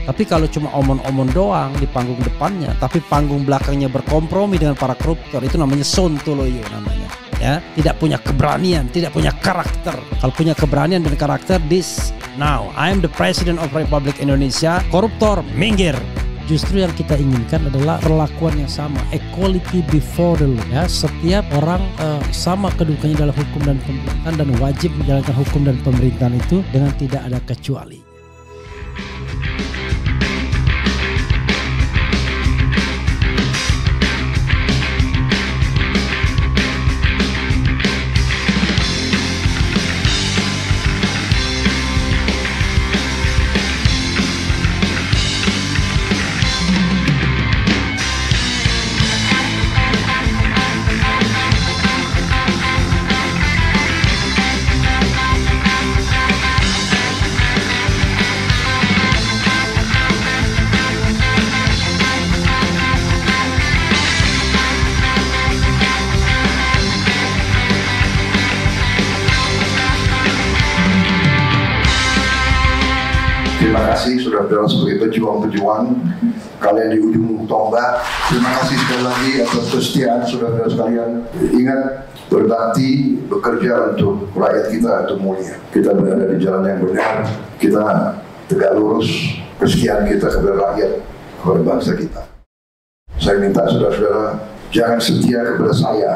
Tapi kalau cuma omon-omon doang di panggung depannya, tapi panggung belakangnya berkompromi dengan para koruptor, itu namanya sontoloyo namanya. Ya, tidak punya keberanian, tidak punya karakter. Kalau punya keberanian dan karakter, now I am the President of Republic Indonesia, koruptor minggir. Justru yang kita inginkan adalah perlakuan yang sama, equality before the law. Ya, setiap orang sama kedudukannya dalam hukum dan pemerintahan dan wajib menjalankan hukum dan pemerintahan itu dengan tidak ada kecuali. Terima kasih saudara-saudara sebagai pejuang-pejuang kalian di ujung tombak. Terima kasih sekali lagi atas kesetiaan saudara-saudara sekalian. Ingat, berbakti, bekerja untuk rakyat kita untuk mulia. Kita berada di jalan yang benar. Kita tegak lurus kesetiaan kita kepada rakyat, kepada bangsa kita. Saya minta saudara-saudara jangan setia kepada saya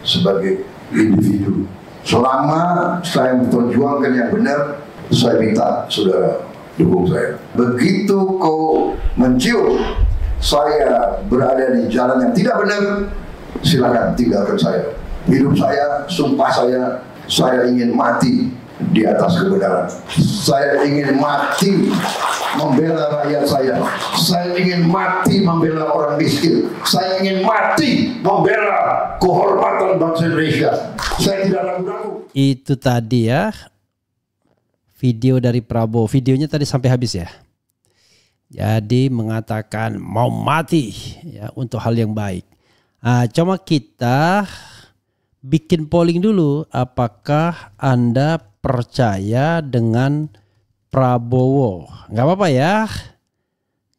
sebagai individu. Selama saya memperjuangkan yang benar, saya minta saudara dukung saya. Begitu kau mencium saya berada di jalan yang tidak benar, silakan tinggalkan saya. Hidup saya, sumpah saya ingin mati di atas kebenaran. Saya ingin mati membela rakyat saya. Saya ingin mati membela orang miskin. Saya ingin mati membela kehormatan bangsa Indonesia. Saya tidak ragu-ragu. Itu tadi ya, video dari Prabowo. Videonya tadi sampai habis ya. Jadi mengatakan mau mati ya untuk hal yang baik. Nah, coba kita bikin polling dulu. Apakah Anda percaya dengan Prabowo? Nggak apa-apa ya.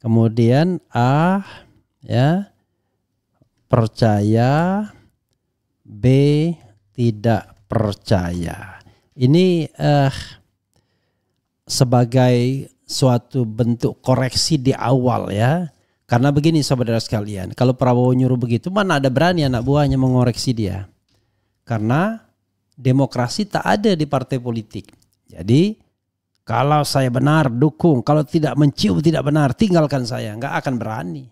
Kemudian A ya, percaya. B, tidak percaya. Ini sebagai suatu bentuk koreksi di awal ya. Karena begini saudara sekalian, kalau Prabowo nyuruh begitu, mana ada berani anak buahnya mengoreksi dia. Karena demokrasi tak ada di partai politik. Jadi kalau saya benar dukung, kalau tidak mencium tidak benar tinggalkan saya, nggak akan berani.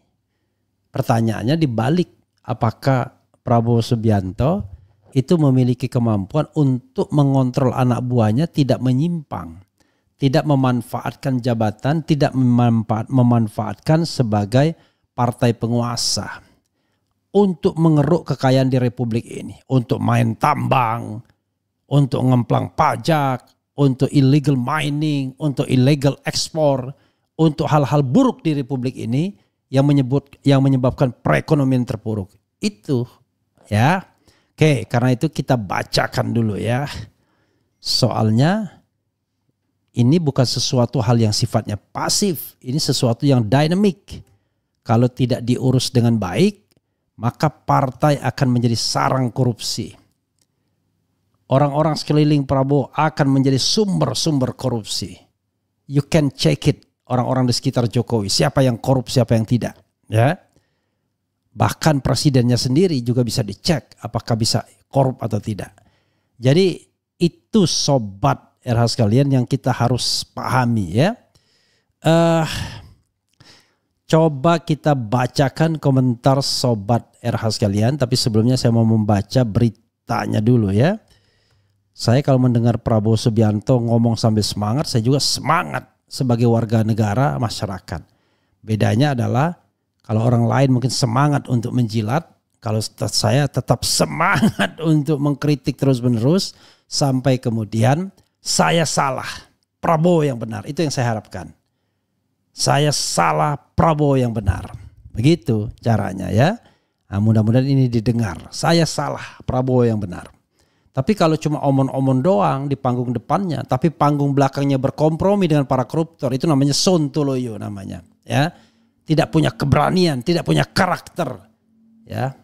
Pertanyaannya dibalik, apakah Prabowo Subianto itu memiliki kemampuan untuk mengontrol anak buahnya tidak menyimpang, tidak memanfaatkan jabatan, tidak memanfaatkan sebagai partai penguasa untuk mengeruk kekayaan di republik ini, untuk main tambang, untuk ngemplang pajak, untuk illegal mining, untuk illegal ekspor, untuk hal-hal buruk di republik ini yang menyebabkan perekonomian terpuruk. Itu ya. Oke, karena itu kita bacakan dulu ya. Soalnya ini bukan sesuatu hal yang sifatnya pasif, ini sesuatu yang dinamik. Kalau tidak diurus dengan baik, maka partai akan menjadi sarang korupsi. Orang-orang sekeliling Prabowo akan menjadi sumber-sumber korupsi. You can check it, orang-orang di sekitar Jokowi, siapa yang korup, siapa yang tidak. Ya, bahkan presidennya sendiri juga bisa dicek apakah bisa korup atau tidak. Jadi itu sobat RH sekalian yang kita harus pahami ya. Coba kita bacakan komentar sobat RH sekalian. Tapi sebelumnya saya mau membaca beritanya dulu ya. Saya kalau mendengar Prabowo Subianto ngomong sambil semangat, saya juga semangat sebagai warga negara masyarakat. Bedanya adalah kalau orang lain mungkin semangat untuk menjilat, kalau saya tetap semangat untuk mengkritik terus-menerus sampai kemudian saya salah, Prabowo yang benar. Itu yang saya harapkan. Saya salah, Prabowo yang benar. Begitu caranya ya. Nah, mudah-mudahan ini didengar. Saya salah, Prabowo yang benar. Tapi kalau cuma omon-omon doang di panggung depannya, tapi panggung belakangnya berkompromi dengan para koruptor, itu namanya sontoloyo namanya. Ya, tidak punya keberanian, tidak punya karakter. Ya,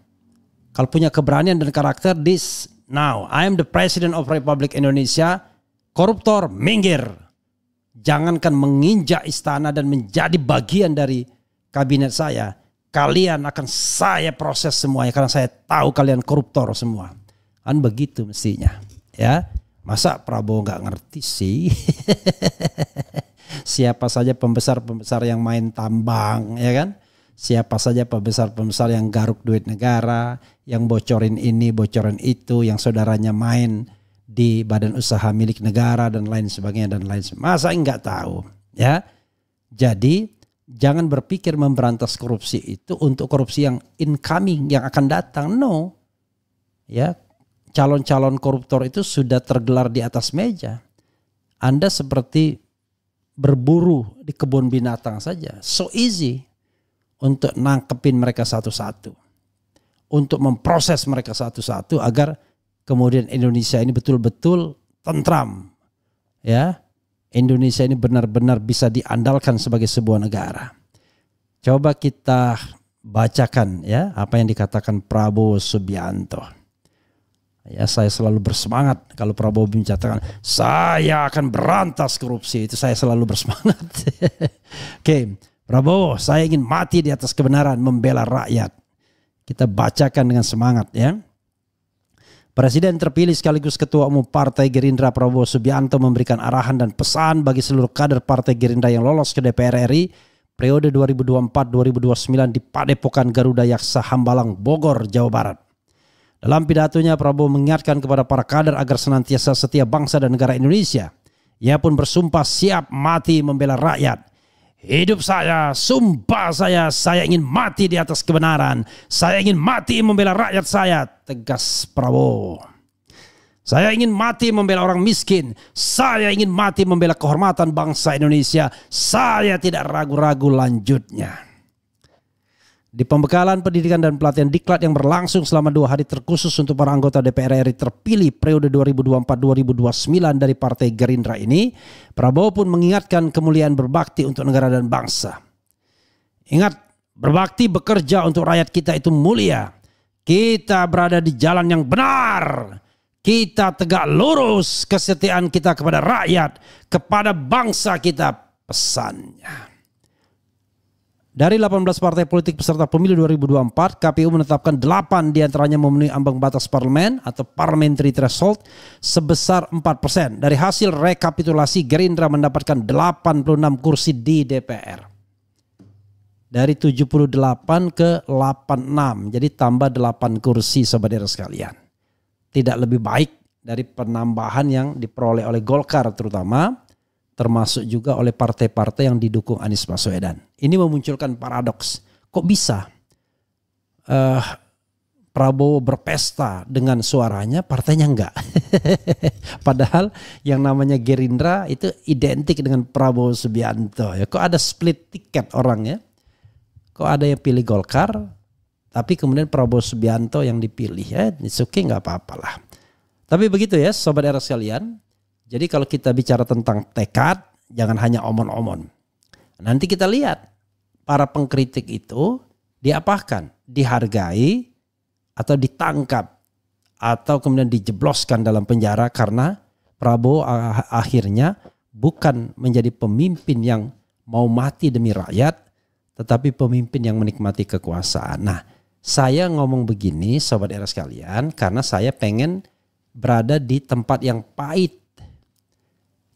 kalau punya keberanian dan karakter, this now I am the President of Republik Indonesia, koruptor minggir. Jangankan menginjak istana dan menjadi bagian dari kabinet saya, kalian akan saya proses semuanya karena saya tahu kalian koruptor semua. Kan begitu mestinya, ya. Masa Prabowo nggak ngerti sih? Siapa saja pembesar-pembesar yang main tambang, ya kan? Siapa saja pembesar-pembesar yang garuk duit negara, yang bocorin ini, bocorin itu, yang saudaranya main di badan usaha milik negara dan lain sebagainya dan lain sebagainya. Masa nggak tahu, ya? Jadi jangan berpikir memberantas korupsi itu untuk korupsi yang incoming, yang akan datang. No, ya. Calon-calon koruptor itu sudah tergelar di atas meja. Anda seperti berburu di kebun binatang saja. So easy untuk nangkepin mereka satu-satu. Untuk memproses mereka satu-satu agar kemudian Indonesia ini betul-betul tentram. Ya, Indonesia ini benar-benar bisa diandalkan sebagai sebuah negara. Coba kita bacakan ya apa yang dikatakan Prabowo Subianto. Ya, saya selalu bersemangat kalau Prabowo menyatakan saya akan berantas korupsi, itu saya selalu bersemangat. Oke, Prabowo, saya ingin mati di atas kebenaran, membela rakyat. Kita bacakan dengan semangat ya. Presiden terpilih sekaligus Ketua Umum Partai Gerindra Prabowo Subianto memberikan arahan dan pesan bagi seluruh kader Partai Gerindra yang lolos ke DPR RI periode 2024-2029 di Padepokan Garuda Yaksa Hambalang, Bogor, Jawa Barat. Dalam pidatonya Prabowo mengingatkan kepada para kader agar senantiasa setia bangsa dan negara Indonesia. Ia pun bersumpah siap mati membela rakyat. Hidup saya, sumpah saya ingin mati di atas kebenaran. Saya ingin mati membela rakyat saya, tegas Prabowo. Saya ingin mati membela orang miskin. Saya ingin mati membela kehormatan bangsa Indonesia. Saya tidak ragu-ragu lanjutnya. Di pembekalan pendidikan dan pelatihan diklat yang berlangsung selama 2 hari terkhusus untuk para anggota DPR RI terpilih periode 2024-2029 dari Partai Gerindra ini, Prabowo pun mengingatkan kemuliaan berbakti untuk negara dan bangsa. Ingat, berbakti bekerja untuk rakyat kita itu mulia. Kita berada di jalan yang benar. Kita tegak lurus kesetiaan kita kepada rakyat, kepada bangsa kita, pesannya. Dari 18 partai politik peserta pemilu 2024, KPU menetapkan 8 diantaranya memenuhi ambang batas parlemen atau parliamentary threshold sebesar 4%. Dari hasil rekapitulasi, Gerindra mendapatkan 86 kursi di DPR. Dari 78 ke 86, jadi tambah 8 kursi saudara sekalian. Tidak lebih baik dari penambahan yang diperoleh oleh Golkar terutama, termasuk juga oleh partai-partai yang didukung Anies Baswedan. Ini memunculkan paradoks. Kok bisa Prabowo berpesta dengan suaranya, partainya enggak? Padahal yang namanya Gerindra itu identik dengan Prabowo Subianto. Ya, kok ada split tiket orang ya? Kok ada yang pilih Golkar, tapi kemudian Prabowo Subianto yang dipilih? Ya, it's okay, nggak apa-apalah. Tapi begitu ya, sobat era sekalian. Jadi kalau kita bicara tentang tekad, jangan hanya omon-omon. Nanti kita lihat para pengkritik itu diapakan? Dihargai atau ditangkap atau kemudian dijebloskan dalam penjara karena Prabowo akhirnya bukan menjadi pemimpin yang mau mati demi rakyat, tetapi pemimpin yang menikmati kekuasaan. Nah, saya ngomong begini sobat era sekalian karena saya pengen berada di tempat yang pahit.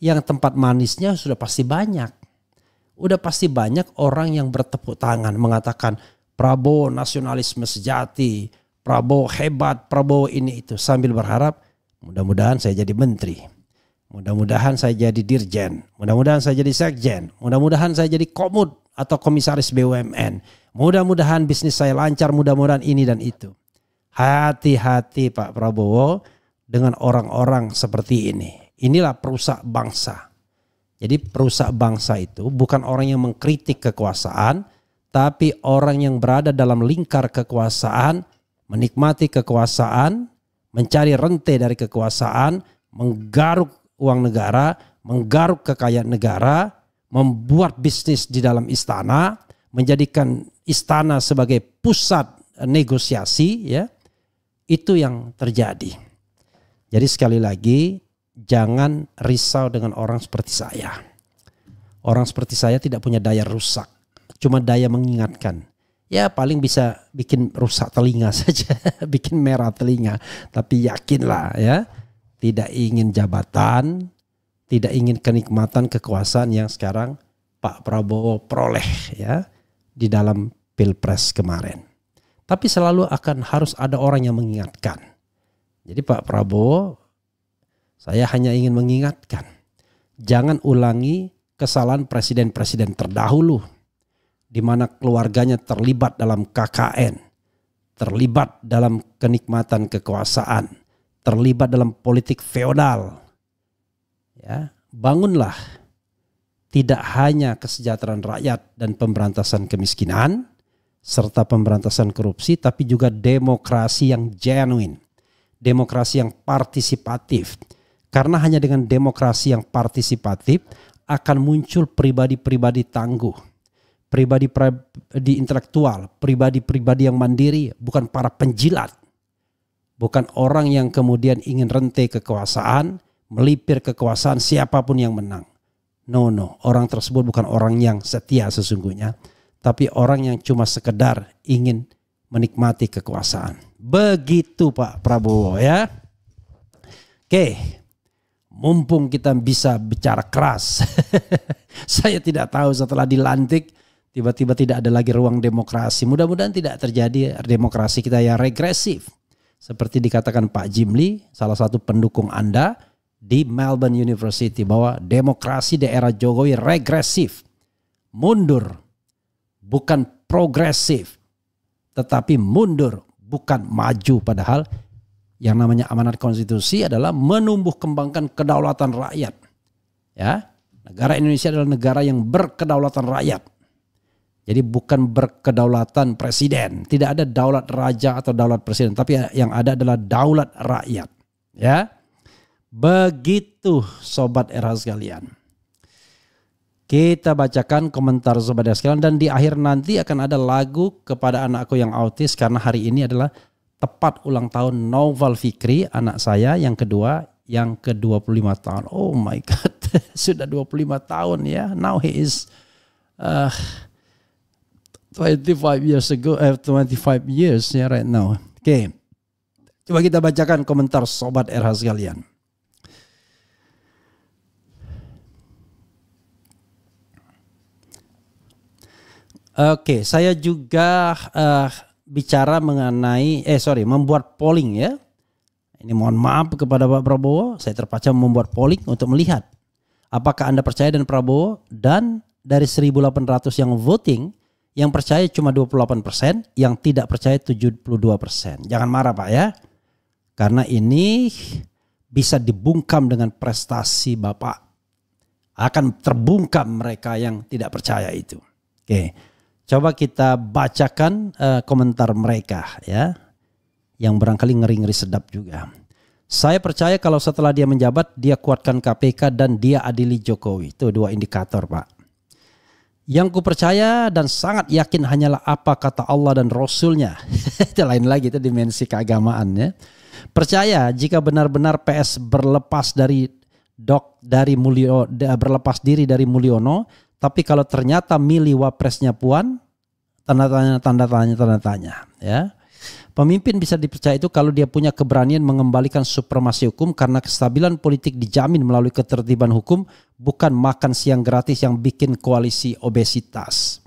Yang tempat manisnya sudah pasti banyak. Udah pasti banyak orang yang bertepuk tangan mengatakan Prabowo nasionalisme sejati, Prabowo hebat, Prabowo ini itu. Sambil berharap mudah-mudahan saya jadi menteri. Mudah-mudahan saya jadi dirjen. Mudah-mudahan saya jadi sekjen. Mudah-mudahan saya jadi komut atau komisaris BUMN. Mudah-mudahan bisnis saya lancar, mudah-mudahan ini dan itu. Hati-hati Pak Prabowo dengan orang-orang seperti ini. Inilah perusak bangsa. Jadi perusak bangsa itu bukan orang yang mengkritik kekuasaan, tapi orang yang berada dalam lingkar kekuasaan, menikmati kekuasaan, mencari rente dari kekuasaan, menggaruk uang negara, menggaruk kekayaan negara, membuat bisnis di dalam istana, menjadikan istana sebagai pusat negosiasi, ya. Itu yang terjadi. Jadi sekali lagi, jangan risau dengan orang seperti saya. Orang seperti saya tidak punya daya rusak, cuma daya mengingatkan. Ya paling bisa bikin rusak telinga saja, bikin merah telinga. Tapi yakinlah ya, tidak ingin jabatan, tidak ingin kenikmatan kekuasaan yang sekarang Pak Prabowo peroleh ya di dalam Pilpres kemarin. Tapi selalu akan harus ada orang yang mengingatkan. Jadi Pak Prabowo, saya hanya ingin mengingatkan, jangan ulangi kesalahan presiden-presiden terdahulu, di mana keluarganya terlibat dalam KKN, terlibat dalam kenikmatan kekuasaan, terlibat dalam politik feodal. Ya, bangunlah tidak hanya kesejahteraan rakyat dan pemberantasan kemiskinan serta pemberantasan korupsi, tapi juga demokrasi yang genuine, demokrasi yang partisipatif. Karena hanya dengan demokrasi yang partisipatif akan muncul pribadi-pribadi tangguh, pribadi-pribadi intelektual, pribadi-pribadi yang mandiri, bukan para penjilat. Bukan orang yang kemudian ingin rente kekuasaan, melipir kekuasaan siapapun yang menang. No, orang tersebut bukan orang yang setia sesungguhnya, tapi orang yang cuma sekedar ingin menikmati kekuasaan. Begitu Pak Prabowo ya. Oke, mumpung kita bisa bicara keras. Saya tidak tahu setelah dilantik tiba-tiba tidak ada lagi ruang demokrasi. Mudah-mudahan tidak terjadi demokrasi kita yang regresif. Seperti dikatakan Pak Jimli, salah satu pendukung Anda di Melbourne University, bahwa demokrasi di era Jokowi regresif. Mundur, bukan progresif. Tetapi mundur, bukan maju. Padahal yang namanya amanat konstitusi adalah menumbuh kembangkan kedaulatan rakyat. Ya, negara Indonesia adalah negara yang berkedaulatan rakyat. Jadi bukan berkedaulatan presiden. Tidak ada daulat raja atau daulat presiden. Tapi yang ada adalah daulat rakyat. Ya, begitu Sobat RH sekalian. Kita bacakan komentar Sobat RH sekalian. Dan di akhir nanti akan ada lagu kepada anakku yang autis. Karena hari ini adalah tepat ulang tahun Naufal Fikri, anak saya yang kedua, yang ke-25 tahun. Oh my God, sudah 25 tahun ya. Now he is 25 years ago, 25 years ya right now. Oke, coba kita bacakan komentar Sobat RH sekalian. Oke, saya juga bicara mengenai, membuat polling ya. Ini mohon maaf kepada Pak Prabowo, saya terpaksa membuat polling untuk melihat apakah Anda percaya dengan Prabowo, dan dari 1.800 yang voting, yang percaya cuma 28%, yang tidak percaya 72%. Jangan marah Pak ya, karena ini bisa dibungkam dengan prestasi Bapak. Akan terbungkam mereka yang tidak percaya itu. Oke. Coba kita bacakan komentar mereka ya, yang barangkali ngeri-ngeri sedap juga. Saya percaya kalau setelah dia menjabat, dia kuatkan KPK dan dia adili Jokowi. Itu 2 indikator Pak. Yang ku percaya dan sangat yakin hanyalah apa kata Allah dan Rasulnya. Itu lain lagi, itu dimensi keagamaan ya. Percaya jika benar-benar PS berlepas diri dari Mulyono, tapi kalau ternyata milih wapresnya Puan, tanda tanya ya. Pemimpin bisa dipercaya itu kalau dia punya keberanian mengembalikan supremasi hukum, karena kestabilan politik dijamin melalui ketertiban hukum, bukan makan siang gratis yang bikin koalisi obesitas.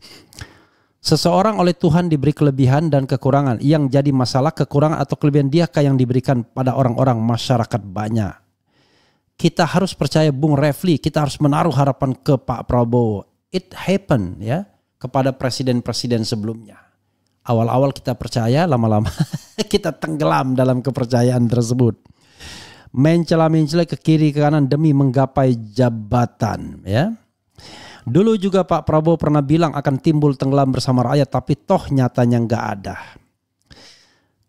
Seseorang oleh Tuhan diberi kelebihan dan kekurangan. Yang jadi masalah kekurangan atau kelebihan diakah yang diberikan pada orang-orang masyarakat banyak. Kita harus percaya Bung Refli, kita harus menaruh harapan ke Pak Prabowo. It happened ya kepada presiden-presiden sebelumnya. Awal-awal kita percaya, lama-lama kita tenggelam dalam kepercayaan tersebut. Mencela-mencela ke kiri ke kanan demi menggapai jabatan ya. Dulu juga Pak Prabowo pernah bilang akan timbul tenggelam bersama rakyat, tapi toh nyatanya nggak ada.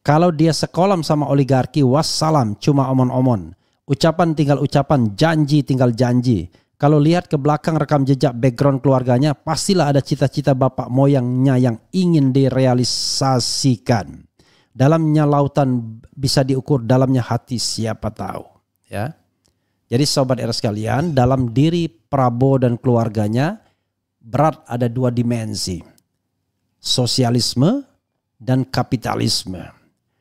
Kalau dia sekolam sama oligarki, wassalam, cuma omon-omon. Ucapan tinggal ucapan, janji tinggal janji. Kalau lihat ke belakang rekam jejak background keluarganya, pastilah ada cita-cita bapak moyangnya yang ingin direalisasikan. Dalamnya lautan bisa diukur, dalamnya hati siapa tahu. Ya. Jadi sobat era sekalian, dalam diri Prabowo dan keluarganya berat ada dua dimensi. Sosialisme dan kapitalisme.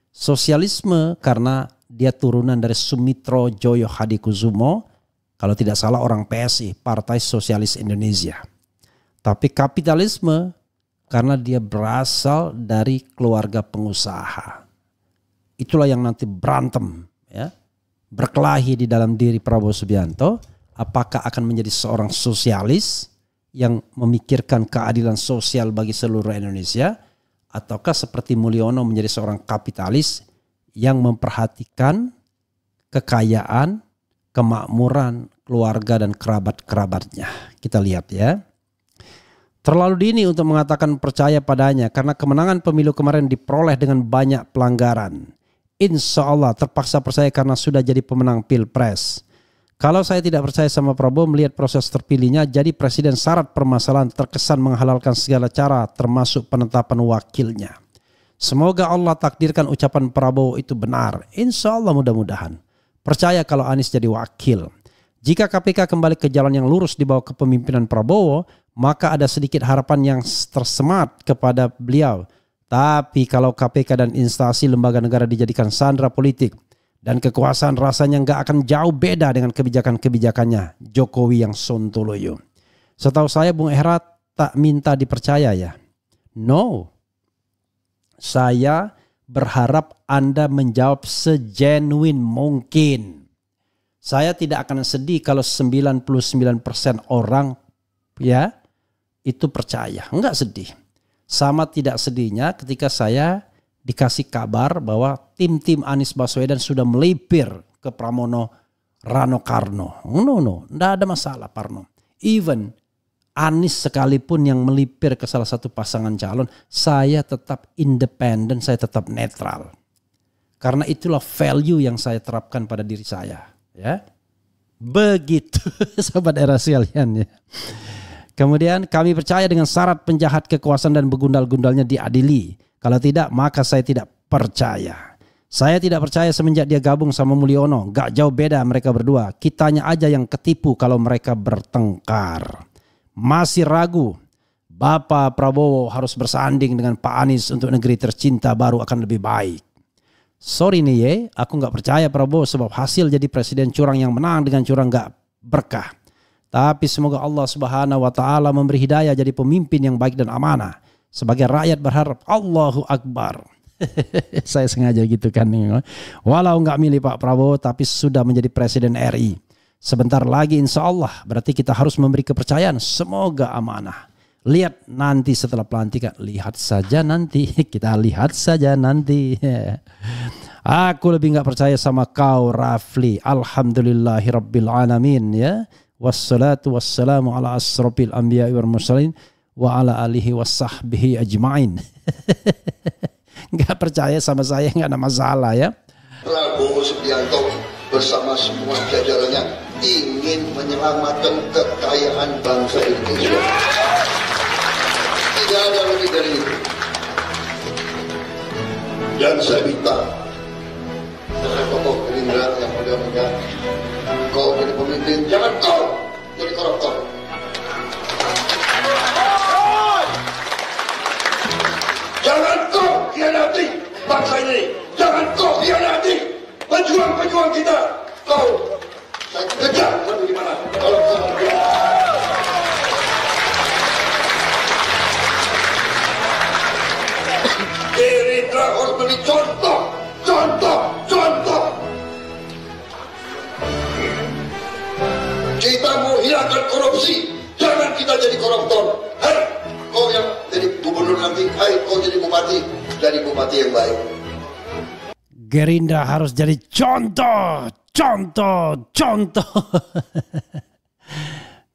Sosialisme karena dia turunan dari Sumitro Joyo Hadikusumo, kalau tidak salah orang PSI, Partai Sosialis Indonesia. Tapi kapitalisme karena dia berasal dari keluarga pengusaha. Itulah yang nanti berantem, ya, berkelahi di dalam diri Prabowo Subianto. Apakah akan menjadi seorang sosialis yang memikirkan keadilan sosial bagi seluruh Indonesia, ataukah seperti Mulyono menjadi seorang kapitalis yang memperhatikan kekayaan, kemakmuran keluarga dan kerabat-kerabatnya. Kita lihat ya. Terlalu dini untuk mengatakan percaya padanya karena kemenangan pemilu kemarin diperoleh dengan banyak pelanggaran. Insya Allah terpaksa percaya karena sudah jadi pemenang Pilpres. Kalau saya tidak percaya sama Prabowo melihat proses terpilihnya jadi presiden, syarat permasalahan terkesan menghalalkan segala cara termasuk penetapan wakilnya. Semoga Allah takdirkan ucapan Prabowo itu benar. Insya Allah mudah-mudahan. Percaya kalau Anies jadi wakil. Jika KPK kembali ke jalan yang lurus di bawah kepemimpinan Prabowo, maka ada sedikit harapan yang tersemat kepada beliau. Tapi kalau KPK dan instansi lembaga negara dijadikan sandera politik dan kekuasaan, rasanya nggak akan jauh beda dengan kebijakan-kebijakannya Jokowi yang sontoloyo. Setahu saya Bung Ehra tak minta dipercaya ya. No. Saya berharap Anda menjawab segenuine mungkin. Saya tidak akan sedih kalau 99% orang ya itu percaya. Enggak sedih. Sama tidak sedihnya ketika saya dikasih kabar bahwa tim-tim Anies Baswedan sudah melipir ke Pramono Rano Karno. No, enggak ada masalah Parno. Even Anies sekalipun yang melipir ke salah satu pasangan calon, saya tetap independen, saya tetap netral. Karena itulah value yang saya terapkan pada diri saya. Ya, begitu sobat era sekalian ya. Kemudian kami percaya dengan syarat penjahat kekuasaan dan begundal-gundalnya diadili. Kalau tidak maka saya tidak percaya. Saya tidak percaya semenjak dia gabung sama Mulyono. Gak jauh beda mereka berdua. Kitanya aja yang ketipu kalau mereka bertengkar. Masih ragu. Bapak Prabowo harus bersanding dengan Pak Anies untuk negeri tercinta baru akan lebih baik. Sorry nih ye, aku gak percaya Prabowo sebab hasil jadi presiden curang yang menang dengan curang gak berkah. Tapi semoga Allah Subhanahu wa Ta'ala memberi hidayah jadi pemimpin yang baik dan amanah. Sebagai rakyat berharap Allahu Akbar. Saya sengaja gitu kan. Walau nggak milih Pak Prabowo tapi sudah menjadi presiden RI. Sebentar lagi insya Allah berarti kita harus memberi kepercayaan. Semoga amanah. Lihat nanti setelah pelantikan. Lihat saja nanti. Kita lihat saja nanti. Aku lebih nggak percaya sama kau Rafli. Alhamdulillahirabbil alamin ya. Wassalatu wassalamu ala asrofil anbiya'i wal mursalin wa ala alihi wassahbihi ajma'in. Gak percaya sama saya gak ada masalah ya. Prabowo Subianto bersama semua jajarannya ingin menyelamatkan kekayaan bangsa Indonesia. Tidak ada lebih dari itu. Dan saya minta tokoh Gerindra yang muda-muda, kau jadi pemimpin, jangan kau jadi koruptor. Jangan kau khianati bangsa ini. Jangan kau khianati pejuang-pejuang kita. Kau saya kejar sampai di mana? Kalau kau Gerindra harus menjadi contoh. Kita mau hilangkan korupsi, jangan kita jadi koruptor. Hai, kau yang jadi gubernur nanti, hai kau jadi bupati yang baik. Gerindra harus jadi contoh.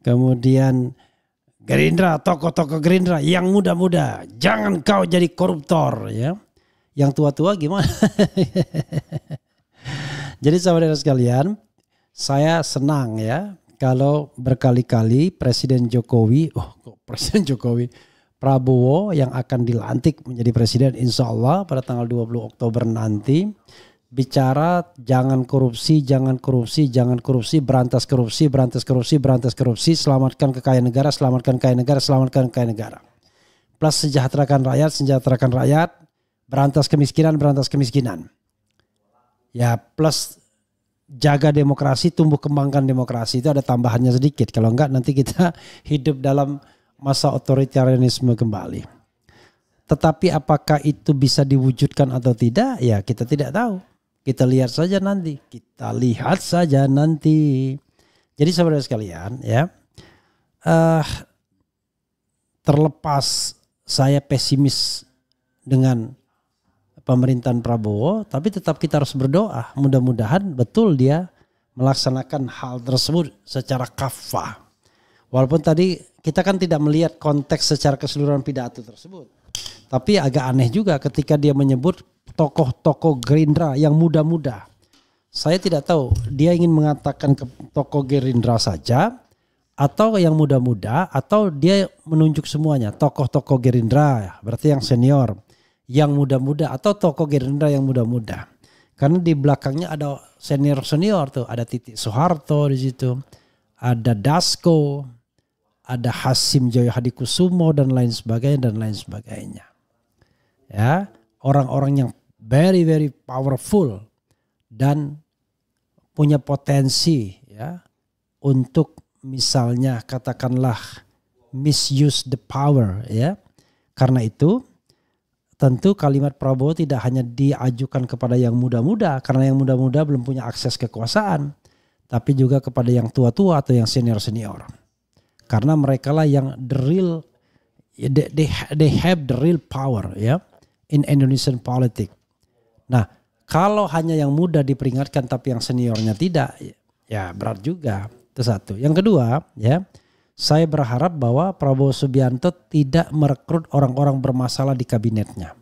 Kemudian Gerindra, tokoh-tokoh Gerindra yang muda-muda, jangan kau jadi koruptor ya. Yang tua-tua gimana? Jadi saudara sekalian, saya senang ya kalau berkali-kali Presiden Jokowi, Prabowo yang akan dilantik menjadi presiden insya Allah pada tanggal 20 Oktober nanti bicara jangan korupsi, jangan korupsi, jangan korupsi, berantas korupsi, berantas korupsi, berantas korupsi, selamatkan kekayaan negara, selamatkan kekayaan negara, selamatkan kekayaan negara. Plus sejahterakan rakyat, berantas kemiskinan, berantas kemiskinan. Ya plus jaga demokrasi, tumbuh kembangkan demokrasi, itu ada tambahannya sedikit. Kalau enggak nanti kita hidup dalam masa otoritarianisme kembali. Tetapi apakah itu bisa diwujudkan atau tidak? Ya kita tidak tahu. Kita lihat saja nanti. Jadi saudara sekalian ya, terlepas saya pesimis dengan pemerintahan Prabowo, tapi tetap kita harus berdoa. Mudah-mudahan betul dia melaksanakan hal tersebut secara kafah. Walaupun tadi kita kan tidak melihat konteks secara keseluruhan pidato tersebut. Tapi agak aneh juga ketika dia menyebut tokoh-tokoh Gerindra yang muda-muda. Saya tidak tahu dia ingin mengatakan ke tokoh Gerindra saja atau yang muda-muda atau dia menunjuk semuanya. Tokoh-tokoh Gerindra berarti yang senior, yang muda-muda atau tokoh Gerindra yang muda-muda. Karena di belakangnya ada senior-senior tuh, ada Titik Soeharto di situ, ada Dasko, ada Hasim Joyo Hadikusumo dan lain sebagainya. Ya, orang-orang yang very very powerful dan punya potensi ya untuk misalnya katakanlah misuse the power ya. Karena itu tentu kalimat Prabowo tidak hanya diajukan kepada yang muda-muda karena yang muda-muda belum punya akses kekuasaan, tapi juga kepada yang tua-tua atau yang senior-senior. Karena mereka lah yang the real, they have the real power ya in Indonesian politics. Nah, kalau hanya yang muda diperingatkan tapi yang seniornya tidak, ya berat juga. Itu satu. Yang kedua, ya, saya berharap bahwa Prabowo Subianto tidak merekrut orang-orang bermasalah di kabinetnya.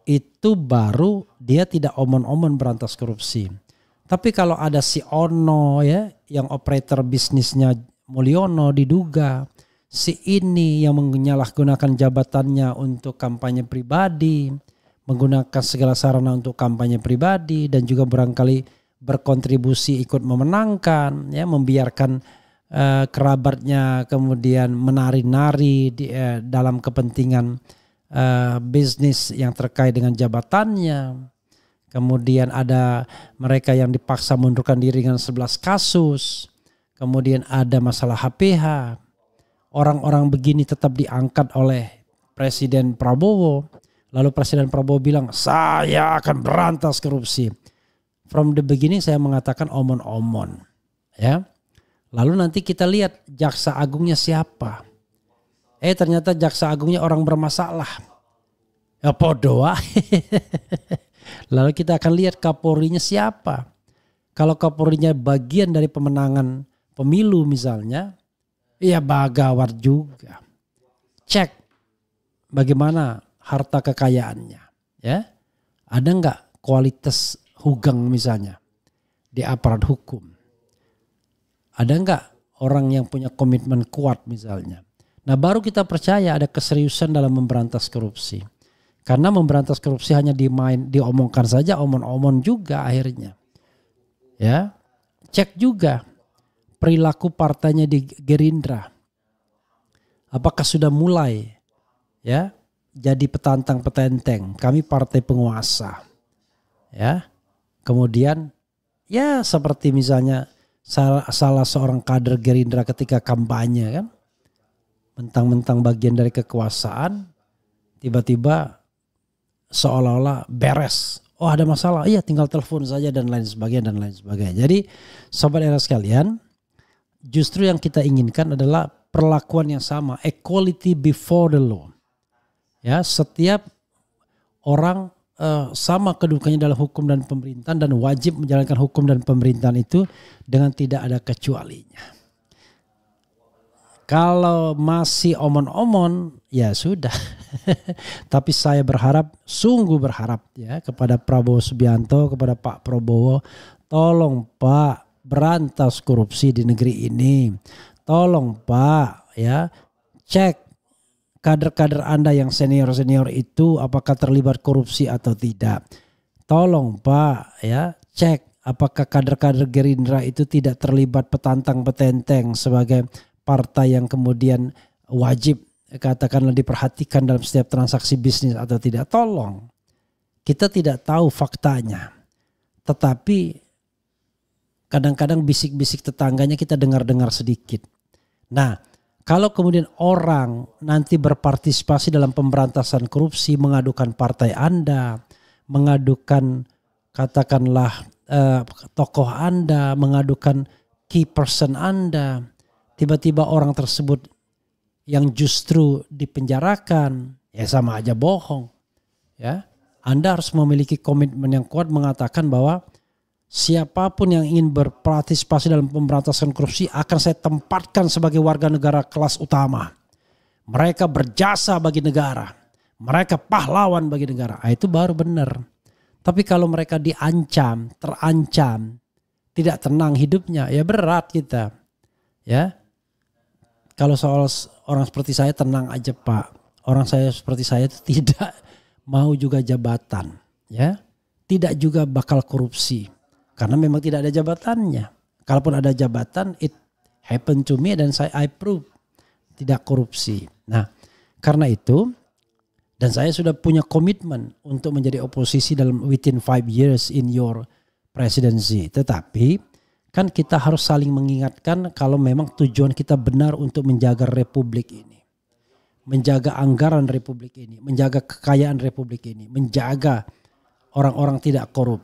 Itu baru dia tidak omon-omon berantas korupsi. Tapi kalau ada si Ono ya, yang operator bisnisnya Mulyono diduga, si ini yang menyalahgunakan jabatannya untuk kampanye pribadi, menggunakan segala sarana untuk kampanye pribadi dan juga barangkali berkontribusi ikut memenangkan, ya, membiarkan kerabatnya kemudian menari-nari dalam kepentingan bisnis yang terkait dengan jabatannya. Kemudian ada mereka yang dipaksa mundurkan diri dengan 11 kasus. Kemudian ada masalah HPH. Orang-orang begini tetap diangkat oleh Presiden Prabowo. Lalu Presiden Prabowo bilang, saya akan berantas korupsi. From the beginning saya mengatakan omon-omon. Ya. Lalu nanti kita lihat jaksa agungnya siapa. Ternyata jaksa agungnya orang bermasalah. Ya podo. Lalu kita akan lihat Kapolrinya siapa. Kalau Kapolrinya bagian dari pemenangan pemilu misalnya, ya bagawat juga. Cek bagaimana harta kekayaannya. Ya, ada nggak kualitas hugeng misalnya di aparat hukum? Ada nggak orang yang punya komitmen kuat misalnya? Nah baru kita percaya ada keseriusan dalam memberantas korupsi. Karena memberantas korupsi hanya diomongkan saja, omon-omon juga akhirnya. Ya, cek juga perilaku partainya di Gerindra. Apakah sudah mulai ya jadi petantang-petenteng? Kami partai penguasa. Ya. Kemudian ya seperti misalnya salah seorang kader Gerindra ketika kampanye kan, mentang-mentang bagian dari kekuasaan, tiba-tiba seolah-olah beres. Oh ada masalah, iya tinggal telepon saja dan lain sebagainya. Jadi sobat era sekalian, justru yang kita inginkan adalah perlakuan yang sama, equality before the law. Ya, setiap orang sama kedudukannya dalam hukum dan pemerintahan dan wajib menjalankan hukum dan pemerintahan itu dengan tidak ada kecualinya. Kalau masih omon-omon ya sudah. Tapi saya berharap, sungguh berharap ya kepada Prabowo Subianto, kepada Pak Prabowo, tolong Pak berantas korupsi di negeri ini. Tolong Pak ya cek kader-kader Anda yang senior-senior itu apakah terlibat korupsi atau tidak. Tolong Pak ya cek apakah kader-kader Gerindra itu tidak terlibat petantang-petenteng sebagai partai yang kemudian wajib katakanlah diperhatikan dalam setiap transaksi bisnis atau tidak. Tolong. Kita tidak tahu faktanya. Tetapi kadang-kadang bisik-bisik tetangganya kita dengar-dengar sedikit. Nah, kalau kemudian orang nanti berpartisipasi dalam pemberantasan korupsi, mengadukan partai Anda, mengadukan katakanlah tokoh Anda, mengadukan key person Anda, tiba-tiba orang tersebut yang justru dipenjarakan, ya sama aja bohong. Ya, Anda harus memiliki komitmen yang kuat mengatakan bahwa siapapun yang ingin berpartisipasi dalam pemberantasan korupsi akan saya tempatkan sebagai warga negara kelas utama. Mereka berjasa bagi negara, mereka pahlawan bagi negara. Itu baru benar. Tapi kalau mereka diancam, terancam, tidak tenang hidupnya, ya berat kita. Ya. Kalau soal orang seperti saya tenang aja Pak. Orang saya seperti saya itu tidak mau juga jabatan. Ya, tidak juga bakal korupsi. Karena memang tidak ada jabatannya. Kalaupun ada jabatan, it happen to me dan I prove tidak korupsi. Nah, karena itu dan saya sudah punya komitmen untuk menjadi oposisi dalam within 5 years in your presidency. Tetapi kan kita harus saling mengingatkan kalau memang tujuan kita benar untuk menjaga republik ini. Menjaga anggaran republik ini. Menjaga kekayaan republik ini. Menjaga orang-orang tidak korup.